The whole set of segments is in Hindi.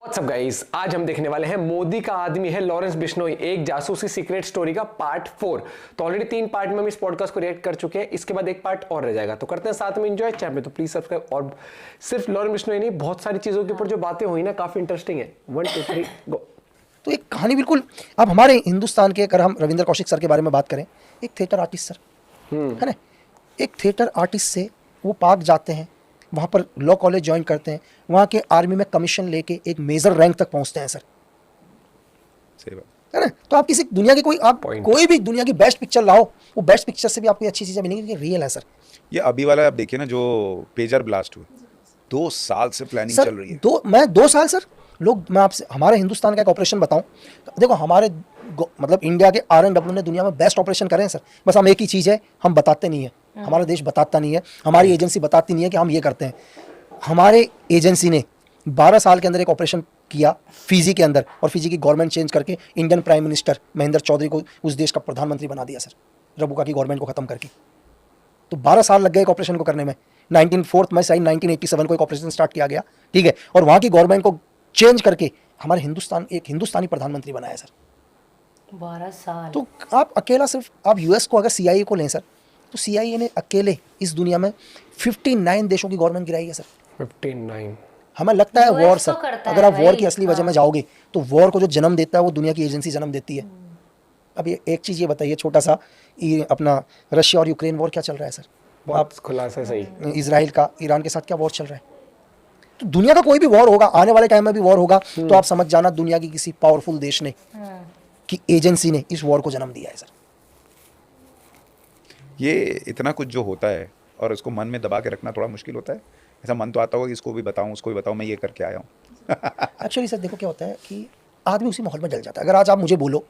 व्हाट्स अप गाइस, आज हम देखने वाले हैं मोदी का आदमी है लॉरेंस बिश्नोई, एक जासूसी सीक्रेट स्टोरी का पार्ट 4। तो ऑलरेडी 3 पार्ट में हम इस पॉडकास्ट को रिएक्ट कर चुके हैं। इसके बाद एक पार्ट और रह जाएगा, तो करते हैं साथ में एंजॉय। चैनल में तो प्लीज सब्सक्राइब। और सिर्फ लॉरेंस बिश्नोई नहीं, बहुत सारी चीजों के ऊपर जो बातें हुई ना, काफी इंटरेस्टिंग है। 1 2 3 गो। तो एक कहानी बिल्कुल, अब हमारे हिंदुस्तान के अगर हम रविंद्र कौशिक सर के बारे में बात करें, एक थिएटर आर्टिस्ट सर है ना, एक थिएटर आर्टिस्ट से वो पाक जाते हैं, वहाँ पर लॉ कॉलेज ज्वाइन करते हैं, वहाँ के आर्मी में कमीशन लेके एक मेजर रैंक तक पहुँचते हैं सर, सही बात है ना। तो आप किसी दुनिया की कोई भी दुनिया की बेस्ट पिक्चर लाओ, वो बेस्ट पिक्चर से भी आपको अच्छी चीज़ें मिलेंगी क्योंकि रियल है सर। ये अभी वाला आप देखिए ना, जो पेजर ब्लास्ट हुआ, 2 साल से प्लानिंग चल रही है। 2 साल सर। लोग, मैं आपसे हमारे हिंदुस्तान का एक ऑपरेशन बताऊं, देखो हमारे मतलब इंडिया के RNW ने दुनिया में बेस्ट ऑपरेशन करे हैं सर। बस हम एक ही चीज़ है, हम बताते नहीं है, हमारा देश बताता नहीं है, हमारी एजेंसी बताती नहीं है कि हम ये करते हैं। हमारे एजेंसी ने 12 साल के अंदर एक ऑपरेशन किया फिजी के अंदर, और फिजी की गवर्नमेंट चेंज करके Indian prime minister Mahendra Chaudhry को उस देश का प्रधानमंत्री बना दिया सर, रबुका की गवर्नमेंट को ख़त्म करके। तो 12 साल लग गए एक ऑपरेशन को करने में। 1987 को एक ऑपरेशन स्टार्ट किया गया, ठीक है, और वहाँ की गवर्नमेंट को चेंज करके हमारे एक हिंदुस्तानी प्रधानमंत्री बनाया सर। 12 साल। तो आप अकेला, सिर्फ आप US को अगर CIA को लें सर, तो CIA ने अकेले इस दुनिया में 59 देशों की गवर्नमेंट गिराई है सर। 59। हमें लगता है US वॉर तो सर, करता अगर है आप वॉर भाई, की असली वजह में जाओगे तो वॉर को जो जन्म देता है वो दुनिया की एजेंसी जन्म देती है। अब ये एक चीज़ ये बताइए, छोटा सा, ये अपना रशिया और यूक्रेन वॉर क्या चल रहा है सर, बहुत खुलासा सही। इजराइल का ईरान के साथ क्या वॉर चल रहा है। तो दुनिया का कोई भी वॉर होगा, आने वाले टाइम में भी वॉर होगा, तो आप समझ जाना दुनिया की किसी पावरफुल देश ने की एजेंसी ने इस वॉर को जन्म दिया है सर। ये इतना कुछ जो होता है और इसको मन में दबा के रखना थोड़ा मुश्किल होता है। ऐसा मन तो आता होगा कि इसको भी बताऊं, उसको भी बताऊं, मैं ये करके आया हूँ। एक्चुअली सर देखो क्या होता है कि आदमी उसी माहौल में डल जाता है। अगर आज आप मुझे बोलो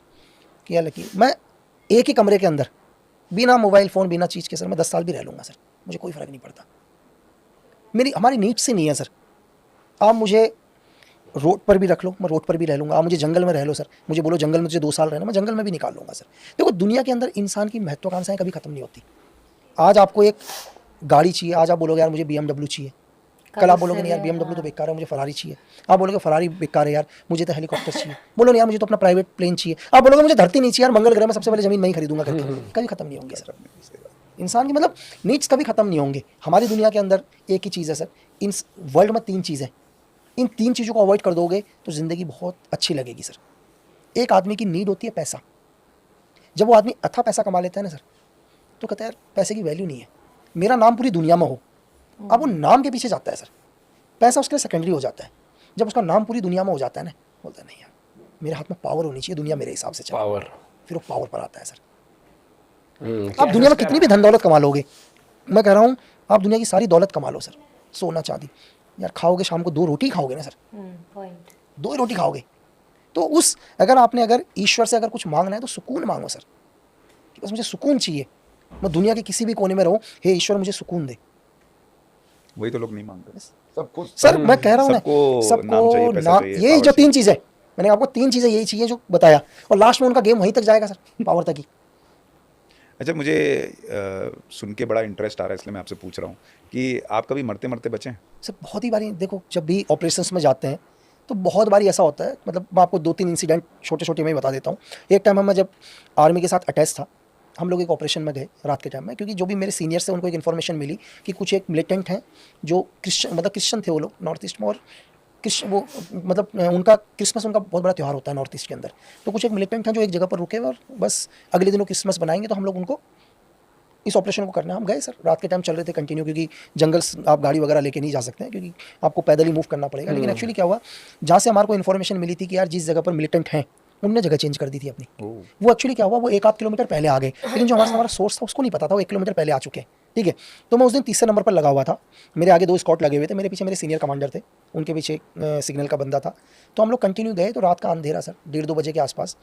कि यार लकी, मैं एक ही कमरे के अंदर बिना मोबाइल फ़ोन बिना चीज़ के सर मैं 10 साल भी रह लूँगा सर, मुझे कोई फ़र्क नहीं पड़ता। हमारी नीड से नहीं है सर। आप मुझे रोड पर भी रख लो, मैं रोड पर भी रह लूँगा। आप मुझे जंगल में रह लो सर, मुझे बोलो जंगल में मुझे 2 साल रहना, मैं जंगल में भी निकाल लूँगा सर। देखो दुनिया के अंदर इंसान की महत्वाकांक्षाएं कभी ख़त्म नहीं होती। आज आपको एक गाड़ी चाहिए, आज आप बोलोगे यार मुझे BMW चाहिए, कल आप बोलोगे नहीं यार BMW तो बेकार है, मुझे फरारी चाहिए। आप बोलोगे फरारी बेकार है यार, मुझे तो हेलीकॉप्टर चाहिए। बोलो नहीं यार मुझे तो अपना प्राइवेट प्लेन चाहिए। आप बोलोगे मुझे धरती नहीं चाहिए यार, मंगल ग्रह में सबसे पहले ज़मीन मैं ही खरीदूंगा करके। कभी ख़त्म नहीं होंगे सर। इंसान की मतलब नीड्स कभी ख़त्म नहीं होंगे। हमारी दुनिया के अंदर एक ही चीज़ है सर, इन वर्ल्ड में 3 चीज़ें, इन 3 चीज़ों को अवॉइड कर दोगे तो ज़िंदगी बहुत अच्छी लगेगी सर। एक आदमी की नीड होती है पैसा। जब वो आदमी अच्छा पैसा कमा लेता है ना सर, तो कहता है यार पैसे की वैल्यू नहीं है, मेरा नाम पूरी दुनिया में हो। अब वो नाम के पीछे जाता है सर, पैसा उसके लिए सेकेंडरी हो जाता है। जब उसका नाम पूरी दुनिया में हो जाता है ना, बोलता है नहीं यार मेरे हाथ में पावर होनी चाहिए, दुनिया मेरे हिसाब से चले। पावर, फिर वो पावर पर आता है सर। आप दुनिया में कितनी भी धन दौलत कमा लोगे, मैं कह रहा हूँ आप दुनिया की सारी दौलत कमा लो सर, सोना चांदी, यार खाओगे शाम को 2 रोटी खाओगे ना सर, पॉइंट 2 ही रोटी खाओगे। तो अगर ईश्वर से अगर कुछ मांगना है तो सुकून मांगो सर, कि बस मुझे सुकून चाहिए, मैं दुनिया के किसी भी कोने में रहूँ, हे ईश्वर मुझे सुकून दे। वही तो लोग नहीं मांगते सबको सर मैं कह रहा हूँ ना, नाम चाहिए, पैसा चाहिए, यही जो पावर 3 चीज़ें मैंने आपको 3 चीज़ें यही चाहिए जो बताया, और लास्ट में उनका गेम वहीं तक जाएगा सर, पावर तक ही। अच्छा, मुझे सुन के बड़ा इंटरेस्ट आ रहा है, इसलिए मैं आपसे पूछ रहा हूँ कि आप कभी मरते मरते बचे हैं? सर बहुत ही बारी देखो, जब भी ऑपरेशंस में जाते हैं तो बहुत बारी ऐसा होता है, मतलब मैं आपको 2-3 इंसिडेंट छोटे छोटे में ही बता देता हूँ। एक टाइम मैं जब आर्मी के साथ अटैच था, हम लोग एक ऑपरेशन में गए रात के टाइम में, क्योंकि जो भी मेरे सीनियर थे उनको एक इन्फॉर्मेशन मिली कि कुछ एक मिलिटेंट हैं जो क्रिश्चियन थे, वो लोग नॉर्थ ईस्ट में, और वो मतलब उनका क्रिसमस उनका बहुत बड़ा त्यौहार होता है नॉर्थ ईस्ट के अंदर। तो कुछ एक मिलिटेंट हैं जो एक जगह पर रुके हुए और बस अगले दिन वो क्रिसमस बनाएंगे, तो हम लोग उनको इस ऑपरेशन को करना, हम गए सर। रात के टाइम चल रहे थे कंटिन्यू, क्योंकि जंगल आप गाड़ी वगैरह लेके नहीं जा सकते हैं, क्योंकि आपको पैदल ही मूव करना पड़ेगा। लेकिन एक्चुअली क्या हुआ, जहाँ से हमारे को इन्फॉर्मेशन मिली थी कि यार जिस जगह पर मिलिटेंट हैं उनने जगह चेंज कर दी थी अपनी। वो एक्चुअली क्या हुआ, वो 1-8 किलोमीटर पहले आ गए, लेकिन जो हमारा सोर्स था उसको नहीं पता था वो 1 किलोमीटर पहले आ चुके हैं, ठीक है। तो मैं उस दिन तीसरे नंबर पर लगा हुआ था, मेरे आगे 2 स्कॉट लगे हुए थे, मेरे पीछे मेरे सीनियर कमांडर थे, उनके पीछे सिग्नल का बंदा था। तो हम लोग कंटिन्यू गए, तो रात का अंधेरा सर, 1:30-2 बजे के आसपास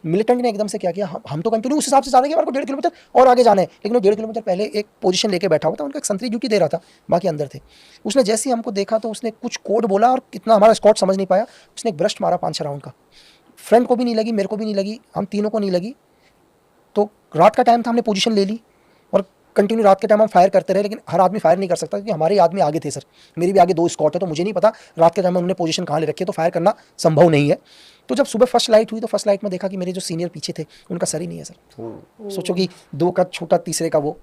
मिलिटेंट ने एकदम से क्या किया, हम तो कंटिन्यू उस हिसाब से जा रहे हैं कि हमारे को 1.5 किलोमीटर और आगे जाना है, लेकिन वो 1.5 किलोमीटर पहले एक पोजीशन लेके बैठा हुआ था, उनका एक संतरी ड्यूटी दे रहा था, बाकी अंदर थे। उसने जैसे ही हमको देखा तो उसने कुछ कोड बोला, और कितना हमारा स्कॉट समझ नहीं पाया, उसने एक ब्रस्ट मारा 5-6 राउंड का। फ्रेंड को भी नहीं लगी, मेरे को भी नहीं लगी, हम तीनों को नहीं लगी। तो रात का टाइम था, हमने पोजीशन ले ली, और कंटिन्यू रात के टाइम हम फायर करते रहे, लेकिन हर आदमी फायर नहीं कर सकता क्योंकि हमारे आदमी आगे थे सर। मेरी भी आगे 2 स्क्वाड है, तो मुझे नहीं पता रात के टाइम में उन्होंने पोजीशन कहाँ ले रखी है, तो फायर करना संभव नहीं है। तो जब सुबह फर्स्ट लाइट हुई तो फर्स्ट लाइट में देखा कि मेरे जो सीनियर पीछे थे उनका सर ही नहीं है सर। सोचो कि 2 का छोटा, तीसरे का वो,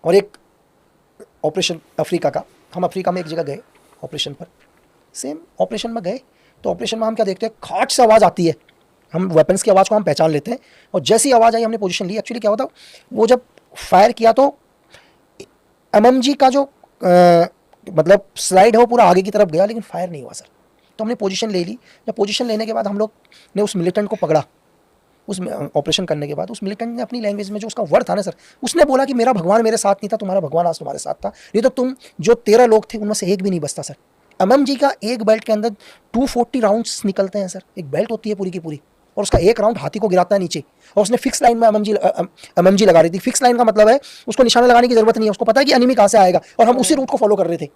और एक ऑपरेशन अफ्रीका का। हम अफ्रीका में एक जगह गए ऑपरेशन पर, सेम ऑपरेशन में गए तो ऑपरेशन में हम क्या देखते हैं, खाट से आवाज़ आती है। हम वेपन्स की आवाज़ को हम पहचान लेते हैं, और जैसी आवाज़ आई हमने पोजीशन ली। एक्चुअली क्या होता, वो जब फायर किया तो एमएमजी का जो मतलब स्लाइड है वो पूरा आगे की तरफ गया, लेकिन फायर नहीं हुआ सर। तो हमने पोजीशन ले ली। जब पोजीशन लेने के बाद हम लोग ने उस मिलिटेंट को पकड़ा। उस ऑपरेशन करने के बाद उस मिलिटेंट ने अपनी लैंग्वेज में जो उसका वर्ड था ना सर, उसने बोला कि मेरा भगवान मेरे साथ नहीं था, तुम्हारा भगवान आज तुम्हारे साथ था, नहीं तो तुम जो 13 लोग थे उनमें से एक भी नहीं बचता सर। एमएमजी का एक बेल्ट के अंदर 240 राउंड्स निकलते हैं सर। एक बेल्ट होती है पूरी की पूरी, और उसका एक राउंड हाथी को गिराता है नीचे, और उसने फिक्स लाइन में एमएमजी लगा रही थी। फिक्स लाइन का मतलब है उसको निशाना लगाने की जरूरत नहीं है, उसको पता है कि एनिमी कहाँ से आएगा, और हम उसी रूट को फॉलो कर रहे थे।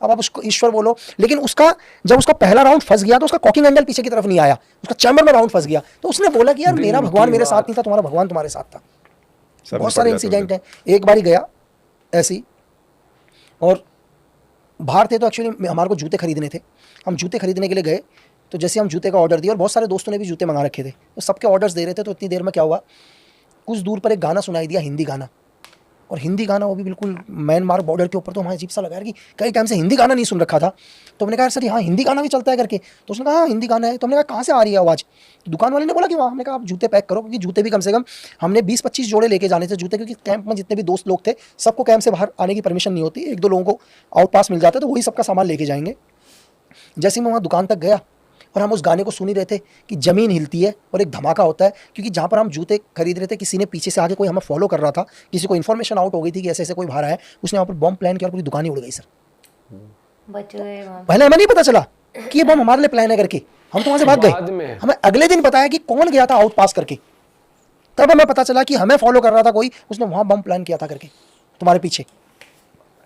अब आप उसको ईश्वर बोलो, लेकिन उसका जब उसका पहला राउंड फंस गया तो उसका कॉकिंग एंगल पीछे की तरफ नहीं आया, उसका चैम्बर में राउंड फंस गया। तो उसने बोला कि यार मेरा भगवान मेरे साथ नहीं था, तुम्हारा भगवान तुम्हारे साथ था। बहुत सारे इंसिडेंट हैं। एक बार ही गया ऐसी, और बाहर थे तो एक्चुअली हमारे को जूते खरीदने थे। हम जूते खरीदने के लिए गए, तो जैसे हम जूते का ऑर्डर दिया, और बहुत सारे दोस्तों ने भी जूते मंगा रखे थे, तो सबके ऑर्डर्स दे रहे थे। तो इतनी देर में क्या हुआ, कुछ दूर पर एक गाना सुनाई दिया, हिंदी गाना, और हिंदी गाना वो भी बिल्कुल म्यांमार बॉर्डर के ऊपर। तो हमारे अजीब सा लगा यार कि कई टाइम से हिंदी गाना नहीं सुन रखा था। तो हमने कहा सर यहाँ हिंदी गाना भी चलता है करके, तो उसने कहा हाँ हिंदी गाना है। तो हमने कहा कहाँ से आ रही है आवाज़, दुकान वाले ने बोला कि वहाँ। हमने कहा आप जूते पैक करो, क्योंकि जूते भी कम से कम हमने 20-25 जोड़े लेके जाने थे जूते, क्योंकि कैंप में जितने भी दोस्त लोग थे सबको कैंप से बाहर आने की परमिशन नहीं होती, 1-2 लोगों को आउट पास मिल जाता है, तो वही सबका सामान लेके जाएंगे। जैसे मैं वहाँ दुकान तक गया और हम उस गाने को सुन ही रहे थे कि ज़मीन हिलती है और एक धमाका होता है, क्योंकि जहाँ पर हम जूते खरीद रहे थे किसी ने पीछे से आगे कोई हमें फॉलो कर रहा था, किसी को इन्फॉर्मेशन आउट हो गई थी कि ऐसे ऐसे कोई बाहर आया है, उसने वहाँ पर बॉम्ब प्लान किया और पूरी दुकान ही उड़ गई सर। बच गए वहाँ। पहले हमें नहीं पता चला कि ये बम हमारे लिए प्लान है करके, हम तो वहाँ से भाग बाद गए। में। हमें अगले दिन पता है कि कौन गया था आउट पास करके, तब हमें पता चला कि हमें फॉलो कर रहा था कोई, उसने वहाँ बम प्लान किया था करके तुम्हारे पीछे।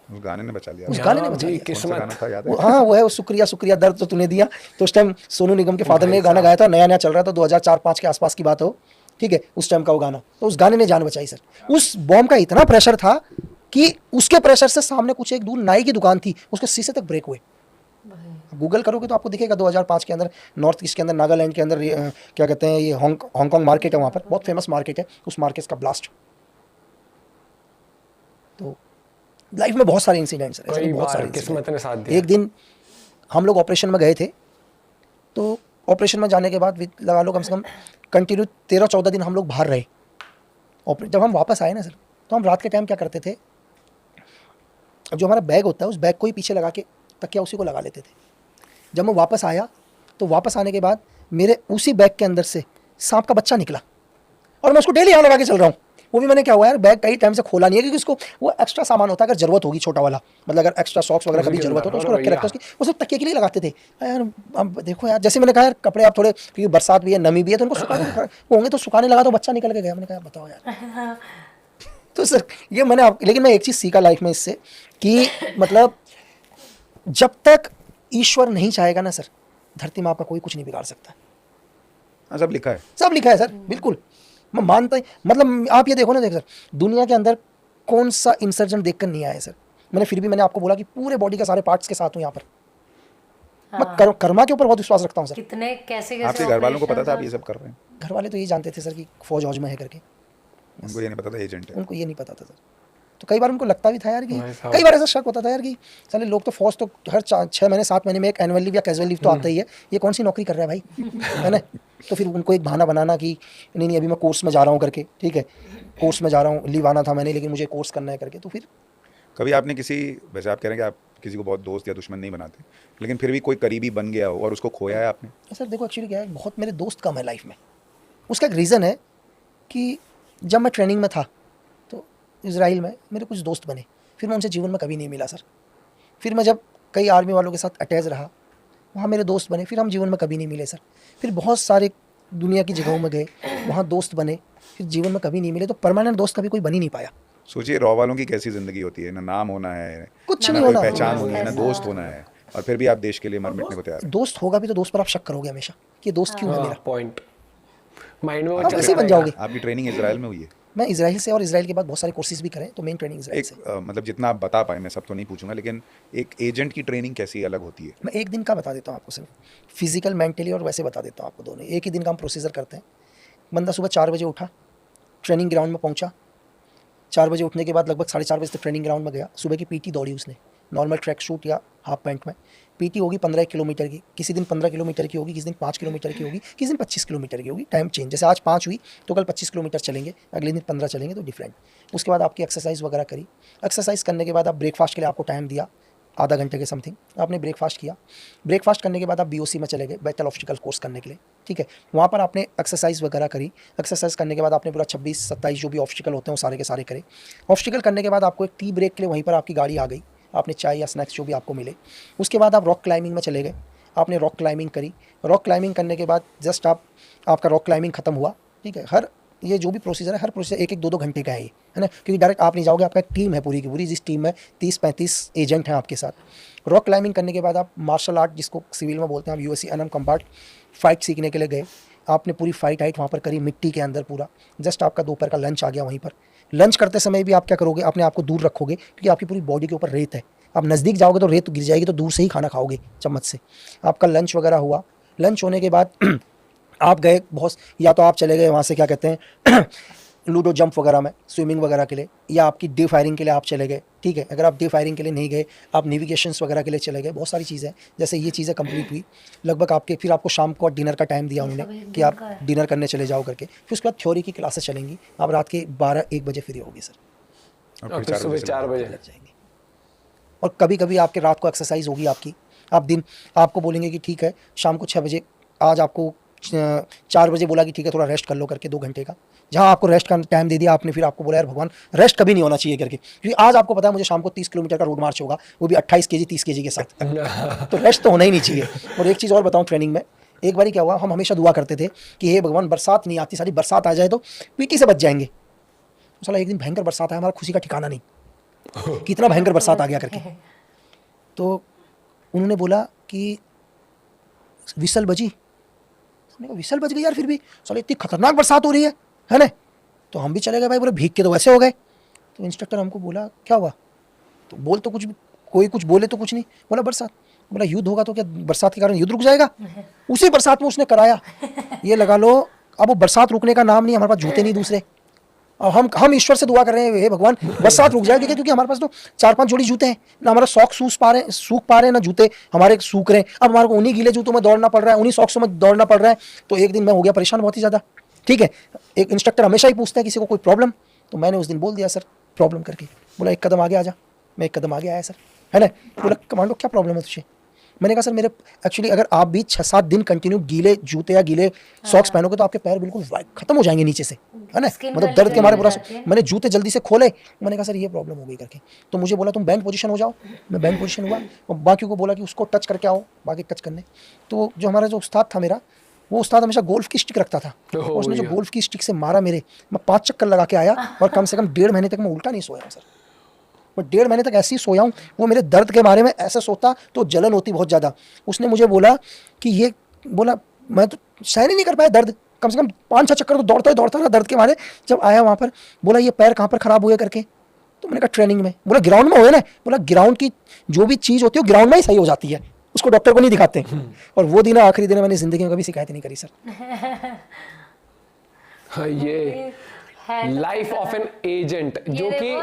उस गाने ने बचा लिया। उस गाने ने हाँ बचा जी, लिया। कौन सा गाना किस्मत। था याद है? हाँ वो है, वो शुक्रिया शुक्रिया दर्द तो तूने दिया। तो उस टाइम सोनू निगम के फादर ने गाना गाया था, नया नया चल रहा था, 2004-5 के आसपास की बात हो, ठीक है, उस टाइम का वो गाना। तो उस गाने ने जान बचाई सर। उस बॉम्ब का इतना प्रेशर था कि उसके प्रेशर से सामने कुछ एक दूर नाई की दुकान थी, उसके शीशे तक ब्रेक हुए। गूगल करोगे तो आपको दिखेगा 2005 के अंदर नॉर्थ ईस्ट के अंदर, नागालैंड के अंदर क्या कहते हैं, ये हांगकांग मार्केट है, वहाँ पर बहुत फेमस मार्केट है, उस मार्केट का ब्लास्ट। तो लाइफ में बहुत सारे इंसिडेंट्स हैं, कई बहुत बार सारे किस्मत incidents। ने साथ दिया। एक दिन हम लोग ऑपरेशन में गए थे, तो ऑपरेशन में जाने के बाद लगा लो कम से कम कंटिन्यू 13-14 दिन हम लोग बाहर रहे। जब हम वापस आए ना सर, तो हम रात के टाइम क्या करते थे, जो हमारा बैग होता है उस बैग को ही पीछे लगा के तकिया उसी को लगा लेते थे। जब मैं वापस आया तो वापस आने के बाद मेरे उसी बैग के अंदर से सांप का बच्चा निकला, और मैं उसको डेली यहाँ लगा के चल रहा हूँ। वो भी मैंने क्या हुआ यार, बैग कई टाइम से खोला नहीं है, क्योंकि उसको वो एक्स्ट्रा सामान होता है, अगर जरूरत होगी छोटा वाला, मतलब अगर एक्स्ट्रा सॉक्स वगैरह कभी जरूरत हो तो उसको रख के रखते उसकी, वो सब तकिए के लिए लगाते थे यार। अब देखो यार, जैसे मैंने कहा यार कपड़े आप थोड़े, क्योंकि बरसात भी है, नमी भी है, तो उनको सुखा होंगे, तो सुखाने लगा तो बच्चा निकल के गया। मैंने कहा बताओ यार। तो सर ये मैंने लेकिन मैं एक चीज़ सीखा लाइफ में इससे, कि मतलब जब तक ईश्वर नहीं चाहेगा ना सर, धरती में आपका कोई कुछ नहीं बिगाड़ सकता। हाँ, सब लिखा है। सब लिखा है सर, बिल्कुल मैं मानता ही। मतलब आप ये देखो ना, देख सर, दुनिया के अंदर कौन सा इंसर्जन देखकर नहीं आया है सर। मैंने फिर भी मैंने आपको बोला कि पूरे बॉडी के सारे पार्ट्स के साथ हूँ यहाँ पर। मैं कर्मा के ऊपर बहुत विश्वास रखता हूँ सर। कितने कैसे आपके घर वालों को पता था आप ये सब कर रहे हैं? घर वाले तो ये जानते थे सर कि फौज औज में है करके, उनको ये नहीं पता था एजेंट है। उनको ये नहीं पता था सर। तो कई बार उनको लगता भी था यार कि, भाई साहब। कई बार ऐसा शक होता था यार कि चले लोग तो फौज तो हर 6 महीने 7 महीने में एक एनुअल लीव या कैजुअल लीव तो आता ही है, ये कौन सी नौकरी कर रहा है भाई, है ना। तो फिर उनको एक बहाना बनाना कि नहीं अभी मैं कोर्स में जा रहा हूँ करके, ठीक है, कोर्स में जा रहा हूँ, लीव आना था मैंने, लेकिन मुझे कोर्स करना है करके। तो फिर कभी आपने किसी, वैसे आप कह रहे हैं कि आप किसी को बहुत दोस्त या दुश्मन नहीं बनाते, लेकिन फिर भी कोई करीबी बन गया हो और उसको खोया है आपने? सर देखो एक्चुअली क्या है, बहुत मेरे दोस्त कम है लाइफ में। उसका एक रीज़न है कि जब मैं ट्रेनिंग में था तो इजराइल में मेरे कुछ दोस्त बने, फिर मैं उनसे जीवन में कभी नहीं मिला सर। फिर मैं जब कई आर्मी वालों के साथ अटैच रहा, वहाँ मेरे दोस्त बने, फिर हम जीवन में कभी नहीं मिले सर। फिर बहुत सारे दुनिया की जगहों में गए, वहाँ दोस्त बने, फिर जीवन में कभी नहीं मिले। तो परमानेंट दोस्त कभी कोई बन ही नहीं पाया। सोचिए रॉ वालों की कैसी जिंदगी होती है, ना नाम होना है, कुछ ना नहीं कोई होना। पहचान होनी है, ना दोस्त होना है, और फिर भी आप देश के लिए मर मिटने को तैयार हैं। दोस्त होगा भी तो दोस्त पर आप शक करोगे हमेशा कि ये दोस्त क्यों है मेरा। पॉइंट माइंड में वो आप चल ऐसे ही बन रहेगा। जाओगे। आपकी ट्रेनिंग इजराइल में हुई है? मैं इजराइल से और इजराइल के बाद बहुत सारे कोर्सेज भी करें, तो मेन ट्रेनिंग इजराइल से। मतलब जितना आप बता पाए, मैं सब तो नहीं पूछूंगा, लेकिन एक एजेंट की ट्रेनिंग कैसी अलग होती है? मैं एक दिन का बता देता हूँ आपको, सिर्फ फिजिकल, मेंटली और वैसे बता देता हूँ आपको दोनों। एक ही दिन का हम प्रोसीजर करते हैं। बंदा सुबह 4 बजे उठा, ट्रेनिंग ग्राउंड में पहुँचा। 4 बजे उठने के बाद लगभग 4:30 बजे तक ट्रेनिंग ग्राउंड में गया। सुबह की पीटी दौड़ी उसने, नॉर्मल ट्रैक शूट या हाफ पैंट में। पीटी होगी 15 किलोमीटर की, किसी दिन 15 किलोमीटर की होगी, किसी दिन 5 किलोमीटर की होगी, किसी दिन 25 किलोमीटर की होगी। टाइम चेंज, जैसे आज 5 हुई तो कल 25 किलोमीटर चलेंगे, अगले दिन 15 चलेंगे, तो डिफरेंट। उसके बाद आपकी एक्सरसाइज वगैरह करी। एक्सरसाइज करने के बाद आप ब्रेकफास्ट के लिए आपको टाइम दिया, आधा घंटे के समथिंग आपने ब्रेकफास्ट किया। ब्रेकफास्ट करने के बाद आप बीओसी में चले गए, बैटल ऑब्स्टिकल कोर्स करने के लिए, ठीक है। वहाँ पर आपने एक्सरसाइज वगैरह करी। एक्सरसाइज करने के बाद आपने पूरा 26-27 जो भी ऑब्स्टिकल होते हैं वो सारे के सारे करे। ऑब्स्टिकल करने के बाद आपको एक टी ब्रेक के लिए वहीं पर आपकी गाड़ी आ गई, आपने चाय या स्नैक्स जो भी आपको मिले। उसके बाद आप रॉक क्लाइंबिंग में चले गए, आपने रॉक क्लाइंबिंग करी। रॉक क्लाइंबिंग करने के बाद जस्ट आपका रॉक क्लाइंबिंग खत्म हुआ, ठीक है। हर ये जो भी प्रोसीजर है, हर प्रोसीजर 1-2 घंटे का है ये, है ना, क्योंकि डायरेक्ट आप नहीं जाओगे, आपका एक टीम है पूरी की पूरी, जिस टीम में 30-35 एजेंट हैं आपके साथ। रॉक क्लाइंबिंग करने के बाद आप मार्शल आर्ट, जिसको सिविल में बोलते हैं, आप यूएससी अनम कम्बाट फाइट सीखने के लिए गए। आपने पूरी फाइट वहाँ पर करी, मिट्टी के अंदर पूरा। जस्ट आपका दोपहर का लंच आ गया वहीं पर। लंच करते समय भी आप क्या करोगे, अपने आप को दूर रखोगे, क्योंकि आपकी पूरी बॉडी के ऊपर रेत है। आप नज़दीक जाओगे तो रेत गिर जाएगी, तो दूर से ही खाना खाओगे चम्मच से। आपका लंच वगैरह हुआ। लंच होने के बाद आप गए बहुत, या तो आप चले गए वहाँ से क्या कहते हैं लूडो जंप वगैरह में, स्विमिंग वगैरह के लिए, या आपकी डे फायरिंग के लिए आप चले गए, ठीक है। अगर आप डे फायरिंग के लिए नहीं गए, आप नेविगेशंस वगैरह के लिए चले गए। बहुत सारी चीज़ें, जैसे ये चीज़ें कंप्लीट हुई लगभग आपके। फिर आपको शाम को डिनर का टाइम दिया उन्होंने कि आप डिनर करने चले जाओ करके। फिर उसके बाद थ्योरी की क्लासेस चलेंगी। आप रात के 12-1 बजे फ्री होगी सर, और और फिर फिर सुबह 4 बजे लग जाएंगे। और कभी कभी आपके रात को एक्सरसाइज होगी आपकी। आप दिन आपको बोलेंगे कि ठीक है शाम को 6 बजे, आज आपको 4 बजे बोला कि ठीक है थोड़ा रेस्ट कर लो करके 2 घंटे का। जहाँ आपको रेस्ट का टाइम दे दिया आपने, फिर आपको बोला यार भगवान रेस्ट कभी नहीं होना चाहिए करके, क्योंकि आज आपको पता है मुझे शाम को 30 किलोमीटर का रोड मार्च होगा, वो भी 28 केजी 30 केजी के साथ। तो रेस्ट तो होना ही नहीं चाहिए। और एक चीज़ और बताऊँ, ट्रेनिंग में एक बार क्या हुआ, हम हमेशा दुआ करते थे कि हे भगवान बरसात नहीं आती, सारी बरसात आ जाए तो पीटी से बच जाएंगे। तो साला एक दिन भयंकर बरसात आया, हमारा खुशी का ठिकाना नहीं, कितना भयंकर बरसात आ गया करके। तो उन्होंने बोला कि विसल बजी। हमने कहा विसल बज गई यार, फिर भी साले इतनी खतरनाक बरसात हो रही है ना। तो हम भी चले गए भाई, बोले भीग के तो वैसे हो गए। तो इंस्ट्रक्टर हमको बोला क्या हुआ, तो बोल तो कुछ भी, कोई कुछ बोले तो कुछ नहीं। बोला बरसात। बोला युद्ध होगा तो क्या बरसात के कारण युद्ध रुक जाएगा? उसी बरसात में उसने कराया। ये लगा लो, अब वो बरसात रुकने का नाम नहीं, हमारे पास जूते नहीं दूसरे। और हम ईश्वर से दुआ कर रहे हैं हे भगवान बरसात रुक जाए, क्योंकि हमारे पास तो 4-5 जोड़ी जूते हैं ना, हमारा सॉक्स सूख पा रहे हैं ना जूते हमारे सूख रहे हैं। अब हमारे को उन्हीं गीले जूतों में दौड़ना पड़ रहा है, उन्हीं सॉक्सों में दौड़ना पड़ रहा है। तो एक दिन मैं हो गया परेशान बहुत ही ज़्यादा, ठीक है। एक इंस्ट्रक्टर हमेशा ही पूछता है किसी को कोई प्रॉब्लम, तो मैंने उस दिन बोल दिया सर प्रॉब्लम करके। बोला 1 कदम आगे आ जा। मैं 1 कदम आगे आया सर, है ना। बोला कमांडो क्या प्रॉब्लम है तुझे? मैंने कहा सर मेरे एक्चुअली अगर आप भी 6-7 दिन कंटिन्यू गीले जूते या गीले सॉक्स पहनोगे तो आपके पैर बिल्कुल खत्म हो जाएंगे नीचे से, है ना, मतलब दर्द के मारे पूरा। मैंने जूते जल्दी से खोले, मैंने कहा सर ये प्रॉब्लम हो गई करके। तो मुझे बोला तुम बैंड पोजीशन हो जाओ। मैं बैंड पोजीशन हुआ और बाकियों को बोला कि उसको टच करके आओ, बाकी टच करने। तो जो हमारा जो उस्ताद था मेरा, वो उस्ताद हमेशा गोल्फ की स्टिक रखता था। उसने जो गोल्फ की स्टिक से मारा मेरे, मैं 5 चक्कर लगा के आया और कम से कम 1.5 महीने तक मैं उल्टा नहीं सोया सर। मैं 1.5 महीने तक ऐसे ही सोया हूँ। वो मेरे दर्द के बारे में ऐसे सोता तो जलन होती बहुत ज़्यादा। उसने मुझे बोला कि ये, बोला मैं तो सहन ही नहीं कर पाया दर्द, कम से कम 5-6 चक्कर तो दौड़ता रहा दर्द के मारे। जब आया वहाँ पर बोला ये पैर कहाँ पर ख़राब हुए करके, तो मैंने कहा ट्रेनिंग में। बोला ग्राउंड में हुए ना। बोला ग्राउंड की जो भी चीज़ होती है वो ग्राउंड में ही सही हो जाती है, उसको डॉक्टर को नहीं दिखाते। और वो दिन आखिरी दिन मैंने ज़िंदगी में कभी शिकायत नहीं करी सर। हाँ, ये लाइफ ऑफ एन एजेंट, जो कि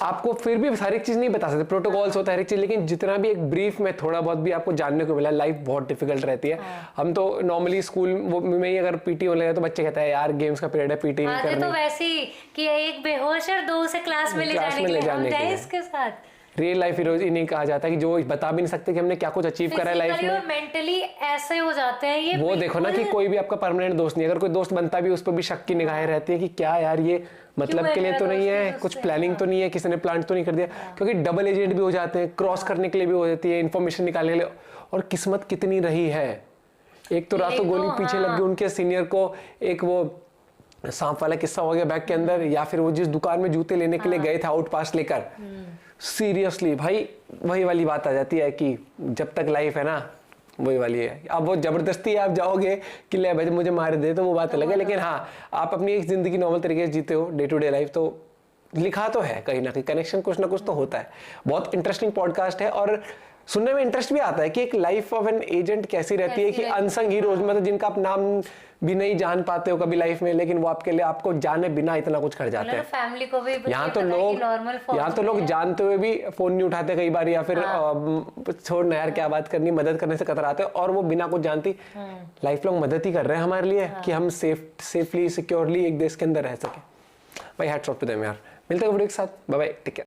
आपको फिर भी हर एक चीज नहीं बता सकते, प्रोटोकॉल्स होता है हर एक चीज, लेकिन जितना भी एक ब्रीफ में थोड़ा बहुत भी आपको जानने को मिला। लाइफ बहुत डिफिकल्ट रहती है। हम तो नॉर्मली स्कूल में ही अगर पीटी होने लगे तो बच्चे कहते हैं यार गेम्स का पीरियड है, पीटी नहीं करनी। तो वैसे ही कि एक बेहोश और 2 से क्लास में ले जाने के लिए हम जाए इसके साथ। रियल लाइफ हीरोज इन्हीं कहा जाता है कि जो बता भी नहीं सकते कि हमने क्या कुछ अचीव करा है लाइफ में। मेंटली ऐसे हो जाते हैं ये। वो देखो ना कि कोई भी आपका परमानेंट दोस्त नहीं, अगर कोई दोस्त बनता भी उस पर भी शक की निगाहें रहती है कि क्या यार ये मतलब के लिए तो नहीं है, कुछ प्लानिंग तो नहीं है, किसी ने प्लान तो नहीं कर दिया। क्योंकि डबल एजेंट भी हो जाते हैं, क्रॉस करने के लिए भी हो जाती है, इन्फॉर्मेशन निकालने के लिए। और किस्मत कितनी रही है, एक तो रातों गोली पीछे लग गई उनके सीनियर को, एक वो सांप वाला किस्सा हो गया बैग के अंदर, या फिर वो जिस दुकान में जूते लेने के लिए गए थे आउट पास लेकर। सीरियसली भाई वही वाली बात आ जाती है कि जब तक लाइफ है ना वही वाली है। अब वो जबरदस्ती आप जाओगे कि ले भाई मुझे मार दे, तो वो बात अलग है, लेकिन हाँ आप अपनी एक जिंदगी नॉर्मल तरीके से जीते हो, डे टू डे लाइफ, तो लिखा तो है कहीं ना कहीं, कनेक्शन कुछ ना कुछ तो होता है। बहुत इंटरेस्टिंग पॉडकास्ट है और सुनने में इंटरेस्ट भी आता है कि एक लाइफ ऑफ एन एजेंट कैसी रहती है, कि अनसंग हीरोज, मतलब जिनका आप नाम भी नहीं जान पाते हो कभी लाइफ में, लेकिन वो आपके लिए आपको जाने बिना इतना कुछ कर जाते हैं। फैमिली को भी यहाँ तो लोग जानते हुए भी फोन नहीं उठाते कई बार, या फिर छोड़ना यार क्या बात करनी, मदद करने से कतराते हैं, और वो बिना कुछ जानती लाइफ लॉन्ग मदद ही कर रहे हैं हमारे लिए, कि हम सेफली सिक्योरली एक देश के अंदर रह सके। भाई हैट्स ऑफ टू देम यार। मिलते हैं वीडियो के साथ, बाय बाय, टेक केयर।